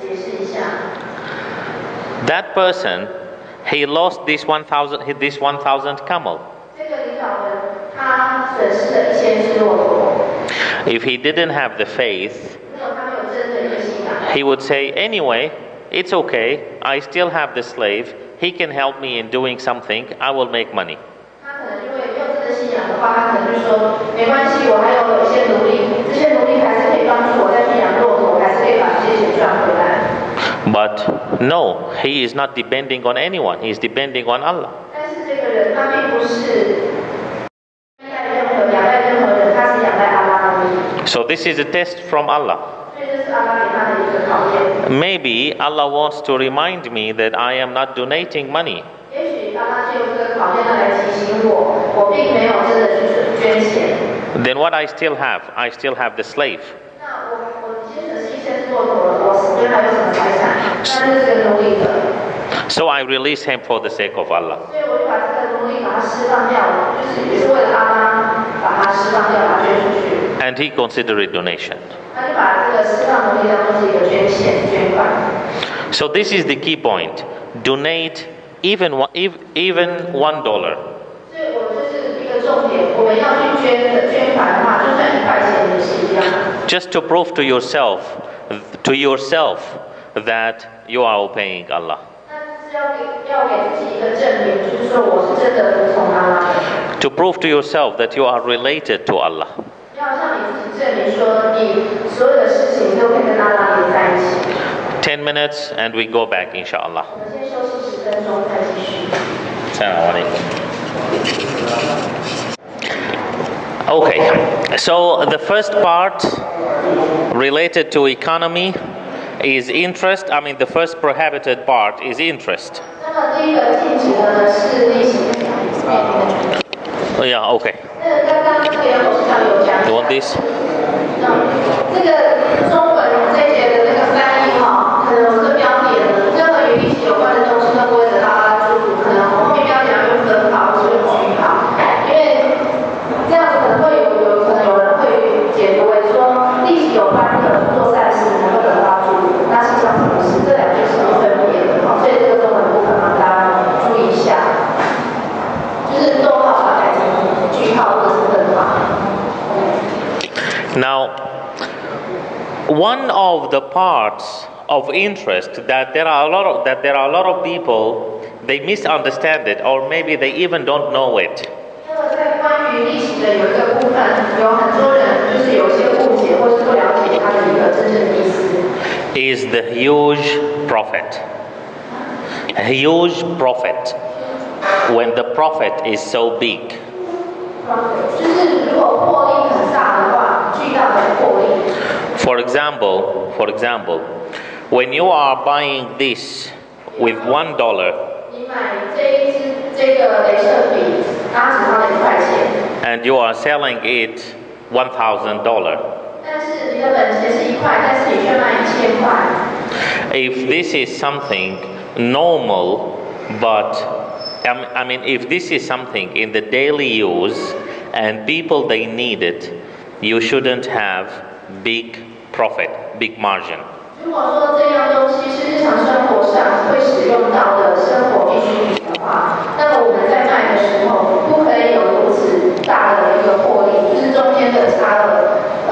解释一下。 That person, he lost this 1,000 camel. 这个领导人他损失了1000只骆驼。 If he didn't have the faith, 如果他没有真的一个信仰， he would say, anyway, it's okay. I still have the slave. He can help me in doing something. I will make money. 他可能因为没有真的信仰的话，他可能就说没关系，我还有一些奴隶，这些奴隶还是可以帮助我再去养骆驼，还是可以把这些钱赚回来。 But no, he is not depending on anyone. He is depending on Allah. 但是这个人他并不是仰赖任何人，他是仰赖阿拉而已。 So this is a test from Allah. 所以这是阿拉给他的一个考验。 Maybe Allah wants to remind me that I am not donating money. 也许阿拉借由这个考验来提醒我，我并没有真的去捐钱。 Then what I still have? I still have the slave. 那我已经损失1000只骆驼了，我手边还有什么财产？那就是这个奴隶的。 So I release him for the sake of Allah. 所以我就把这个奴隶把它释放掉了，就是也是为了阿拉把它释放掉，把它捐出去。 And he considered it donation. 他就把这个释放奴隶当做是一个捐献、捐款。 So this is the key point. Donate even $1. 所以我就是一个重点，我们要去捐款的话，就算1块钱也是一样。 Just to prove to yourself that you are obeying Allah. 那是要给自己一个证明，就是说我是真的服从阿拉的。 To prove to yourself that you are related to Allah. 要向你自己证明说，你所有的事情都可以跟阿拉连在一起。 10 minutes and we go back, inshallah. 我们先休息10分钟，再继续。 Assalamu alaikum. Okay, so the first part related to economy is interest. I mean, the first prohibited part is interest. 那么第一个禁止的是利息。 Oh, yeah, okay. 刚刚这个杨董事长有讲。You want this? 这个中文这一节的那个翻译哈，可能我是标点的，任何与利息有关的东西都不会得到阿拉祝福，可能后面标点要用分号或者用句号，因为这样子可能会可能有人会解读为说利息有关的做善事能够得到祝福，那实际上不是，这两句是不分别的哈，所以这个中文部分让大家注意一下，就是逗号把它改成句号或者是分号。 Now, one of the parts of interest that there are a lot of people they misunderstand it, or maybe they even don't know it. 那么在关于利息的有一个部分，有很多人就是有些误解或是不了解它的一个真正的意思。Is the huge profit. A huge profit. When the profit is so big. 就是如果获利很大的话，巨大的获利。For example, when you are buying this with $1. 你买这个雷射笔，它只花了1块钱。And you are selling it $1,000. 但是你的本钱是1块，但是你却卖1000块。If this is something normal, but I mean, if this is something in the daily use and people they need it, you shouldn't have big profit, big margin. 如果说这样东西是日常生活上会使用到的生活必需品的话，那么我们在卖的时候不可以有如此大的一个获利，就是中间的差额，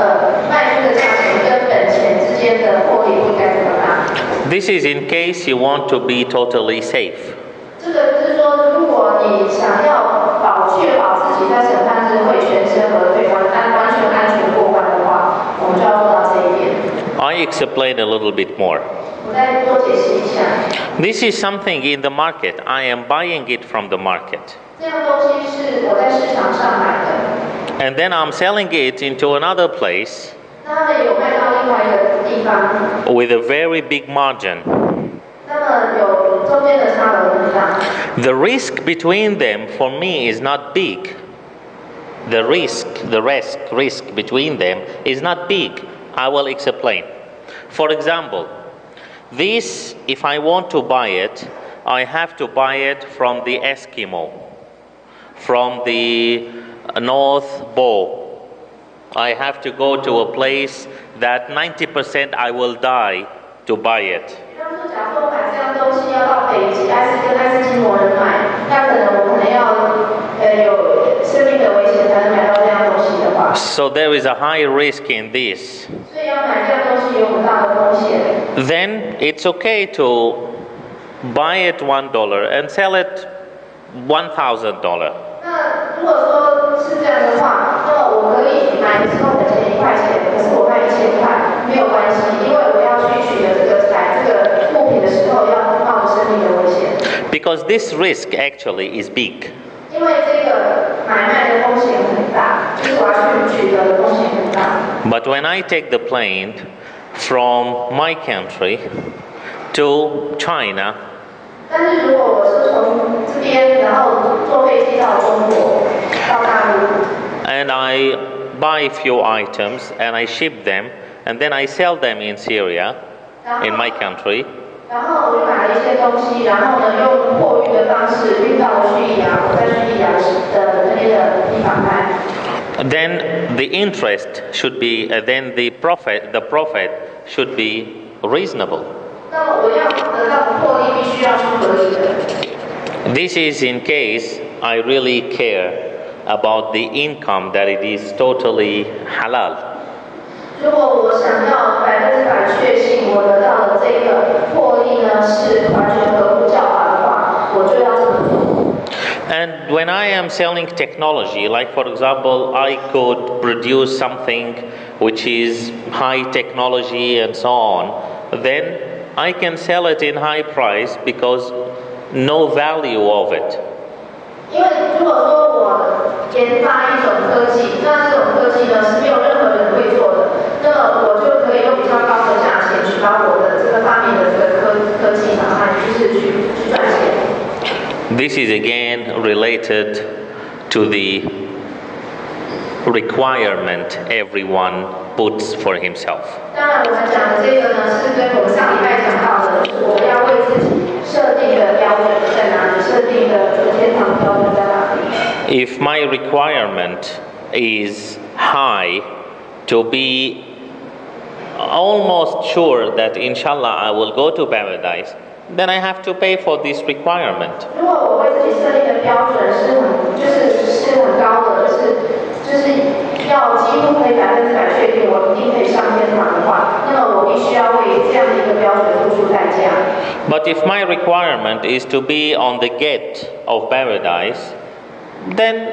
卖出的价钱跟本钱之间的获利不应该这么大。This is in case you want to be totally safe. 这个就是说，如果你想要确保自己在审判日会全身而退，完全安全过关的话，我们就要做到这一点。I explain a little bit more. 我再多解释一下。This is something in the market. I am buying it from the market. 这样东西是我在市场上买的。And then I'm selling it into another place 那他们有卖到另外一个地方。with a very big margin. 那么有中间的差额很大。The risk between them for me is not big. The risk between them is not big. I will explain. For example, this, if I want to buy it, I have to buy it from the Eskimo, from the North Pole. I have to go to a place that 90% I will die to buy it. 比方说，假如我买这样东西要到北极跟爱斯基摩人买，那我可能要有生命的危险才能买到这样东西的话。So there is a high risk in this. 所以要买这样东西有很大的风险。Then it's okay to buy it $1 and sell it $1,000. 那如果说是这样的话，那么我可以买的时候的钱1块钱，可是我卖1000块没有关系，因为我要去取得这个物品的时候要冒着生命的危险。Because this risk actually is big. 因为这个买卖的风险很大，就是我要去取得的风险很大。But when I take the plane from my country to China, 但是如果我是从这边，然后坐飞机到中国，到大陆 and I buy a few items and I ship them and then I sell them in Syria, in my country, 然后我就买了一些东西，然后呢用货运的方式运到叙利亚，我在叙利亚的那边的地方卖。then the interest should be, then the profit should be reasonable. 那么我要得到的获利必须要是合理的。This is in case I really care about the income that it is totally halal. 如果我想要100%确信我得到的这个获利呢是完全合乎教法的话，我就要这么做。And when I am selling technology, like for example, I could produce something which is high technology and so on, then I can sell it in high price because no value of it. 因为如果说我研发一种科技，那这种科技呢是没有任何人会做的，那么我就可以用比较高的价钱去把我的这个发明的这个科技把它就是去赚钱。This is again related to the requirement everyone puts for himself. 当然，我们讲的这个呢，是跟我们上礼拜讲到的，就是我们要为自己设定的标准在哪里，设定的这个天堂标准在哪里。If my requirement is high to be almost sure that inshallah I will go to paradise, then I have to pay for this requirement. 如果我为自己设定的标准是很高的，就是要几乎可以100%确定我一定可以上天堂的话，那么我必须要为这样的一个标准付出代价。But if my requirement is to be on the gate of paradise, then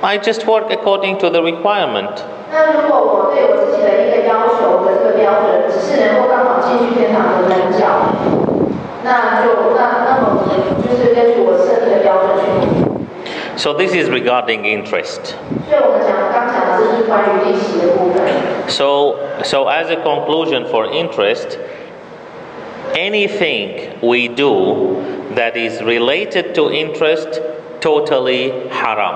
I just work according to the requirement. 那如果我对我自己的一个要求的这个标准，只是能够刚好进去天堂的门脚，那么就是根据我设定的标准去努力。So this is regarding interest. 所以我们刚讲的这是关于利息的部分。So as a conclusion for interest, anything we do that is related to interest, totally haram.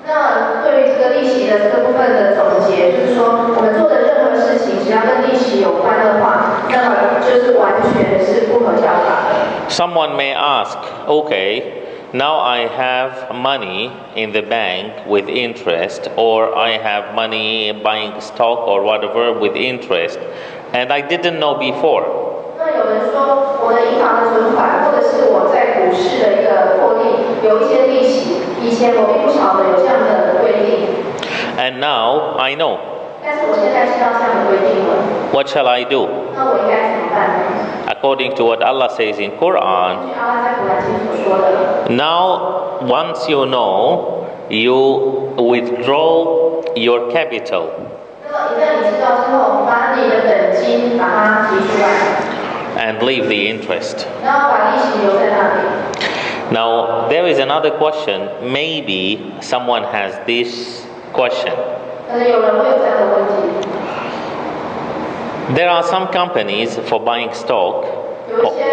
那对于这个利息的这个部分的总结，就是说我们做的任何事情，只要跟利息有关的话，那么就是完全是不合教法的。Someone may ask, okay, now I have money in the bank with interest, or I have money buying stock or whatever with interest, and I didn't know before. 那有人说，我的银行的存款，或者是我在股市的一个获利，有一些利息，以前我并不晓得有这样的规定。And now I know. 但是我现在知道这样的规定了。What shall I do? 那我应该怎么办呢？ According to what Allah says in Quran, 根据阿拉在古兰经所说的。now once you know, you withdraw your capital. 那么一旦你知道之后，把你的本金把它提出来。And leave the interest. 然后把利息留在那里。Now, there is another question. Maybe someone has this question. 可能有人会有这样的问题。There are some companies for buying stock 有一些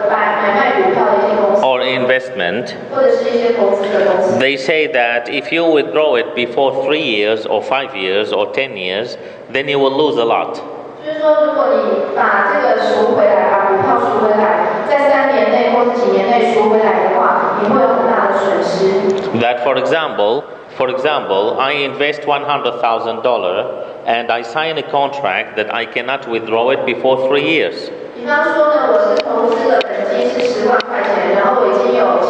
买卖股票的一些公司， or investment. 或者是一些投资的公司。They say that if you withdraw it before 3 years or 5 years or 10 years, then you will lose a lot. 就是说，如果你把这个赎回来，把股票赎回来，在3年内或者几年内赎回来的话，你会有很大的损失。That for example, I invest $100,000 and I sign a contract that I cannot withdraw it before 3 years. 比方说呢，我是投资的本金是10万块钱，然后我已经有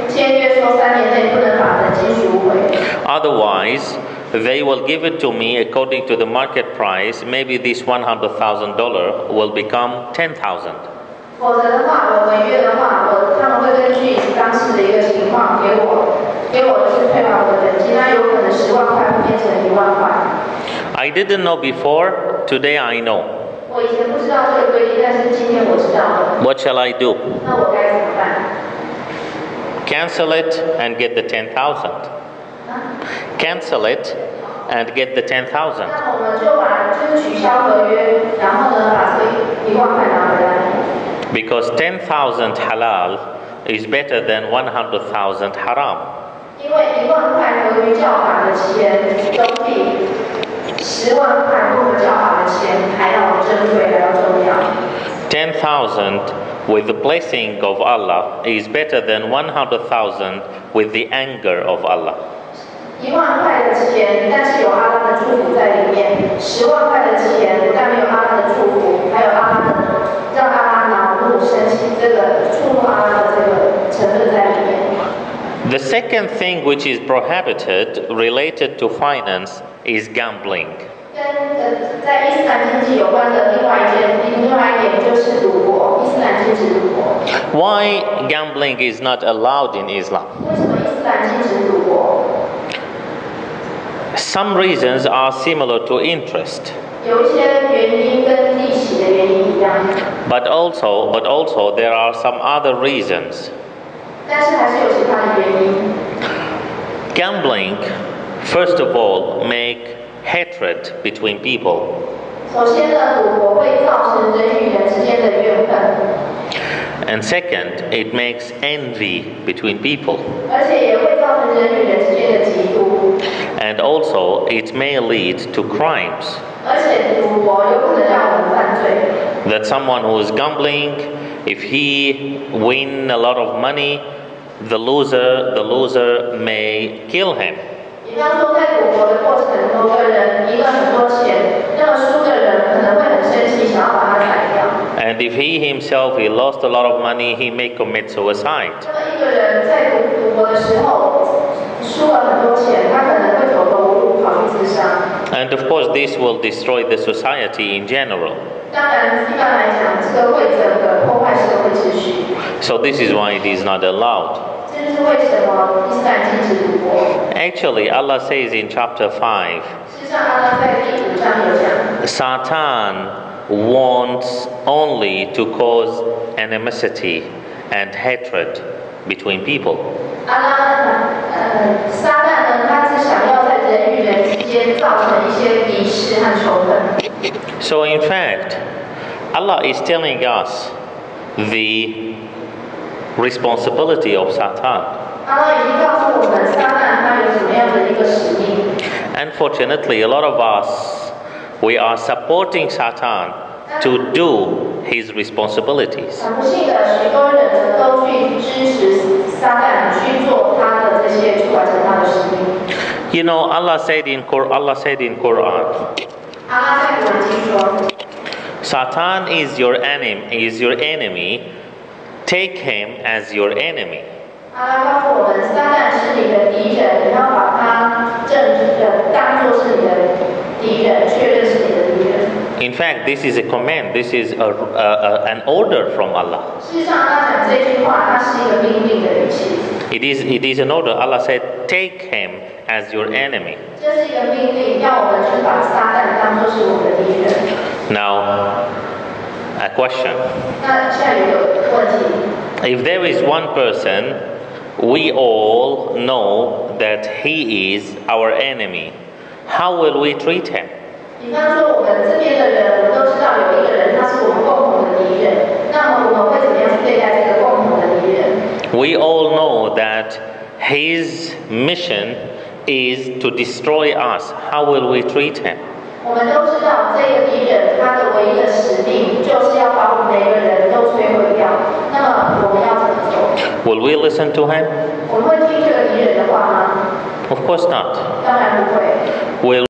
签约说3年内不能把本金赎回。Otherwise, they will give it to me according to the market price. Maybe this $100,000 will become 10,000. 否则的话，我违约的话，他们会根据当时的一个情况给我就是退还我的本金，那有可能10万块会变成1万块。I didn't know before, today I know. 我以前不知道这个规定，但是今天我知道了。What shall I do? 那我该怎么办 Cancel it and get the 10,000. Cancel it and get the 10,000. 那我们就就是取消合约，然后呢把这1万块拿回来。Because 10,000 halal is better than 100,000 haram. 因为1万块合于教法的钱都比10万块不合教法的钱还要珍贵，还要重要。10,000 with the blessing of Allah is better than 100,000 with the anger of Allah. 1万块的钱，但是有阿拉的祝福在里面；10万块的钱，但没有阿拉的祝福，还有阿拉的让阿拉恼怒、生气这个触怒阿拉的这个成分在里面。The second thing which is prohibited related to finance is gambling. 跟在伊斯兰经济有关的另外一点就是赌博，伊斯兰禁止赌博。Why gambling is not allowed in Islam? 为什么伊斯兰禁止赌博？ Some reasons are similar to interest. 有一些原因跟利息的原因一样。But also there are some other reasons. 但是还是有其他的原因。Gambling, first of all, make hatred between people. 首先呢，赌博会造成人与人之间的怨恨。And second, it makes envy between people. 而且也会造成人与人之间的嫉妒。And also, it may lead to crimes. 而且赌博有可能让我们犯罪。That someone who is gambling, if he win a lot of money, the loser may kill him. 比方说，在赌博的过程中，有人赢了很多钱，那么输的人可能会很生气，想要把他宰掉。And if he himself lost a lot of money, he may commit suicide. 那么一个人在赌博的时候输了很多钱，他可能会走投无路，跑去自杀。And of course, this will destroy the society in general. 当然，一般来讲，这个会整个破坏社会秩序。So this is why it is not allowed. 这就是为什么伊斯兰禁止赌博。Actually, Allah says in chapter 5, 事实上，阿拉在第5章有讲， Satan wants only to cause animosity and hatred between people. 撒旦呢，他只想要在人与人之间造成一些敌视和仇恨。So in fact, Allah is telling us the responsibility of Satan. 阿拉已经告诉我们，撒旦他有什么样的一个使命。Unfortunately, a lot of us, we are supporting Satan to do his responsibilities. 很不幸的，许多人都去支持撒旦去做他的这些，去完成他的使命。You know, Allah said in Quran, 阿拉在古兰经说 Satan is your enemy. Take him as your enemy. 阿拉告诉我们，撒旦是你的敌人，你要把他当作是你的敌人，确认是你的敌人。In fact, this is a command. This is an order from Allah. 事实上，阿拉讲这句话，它是一个命令的语气。It is an order. Allah said, take him as your enemy. 这是一个命令，要我们去把撒旦当作是我们的敌人。Now, a question. 那现在有一个问题。If there is one person, we all know that he is our enemy. How will we treat him? 比方说，我们这边的人，我们都知道有一个人，他是我们共同的敌人。那么我们会怎么样去对待这个共同的敌人 We all know that his mission is to destroy us. How will we treat him? 我们都知道，这个敌人他的唯一的使命就是要把我们每个人都摧毁掉。那么我们要怎么做？ Will we listen to him? 我们会听这个敌人的话吗？ Of course not. 当然不会。Will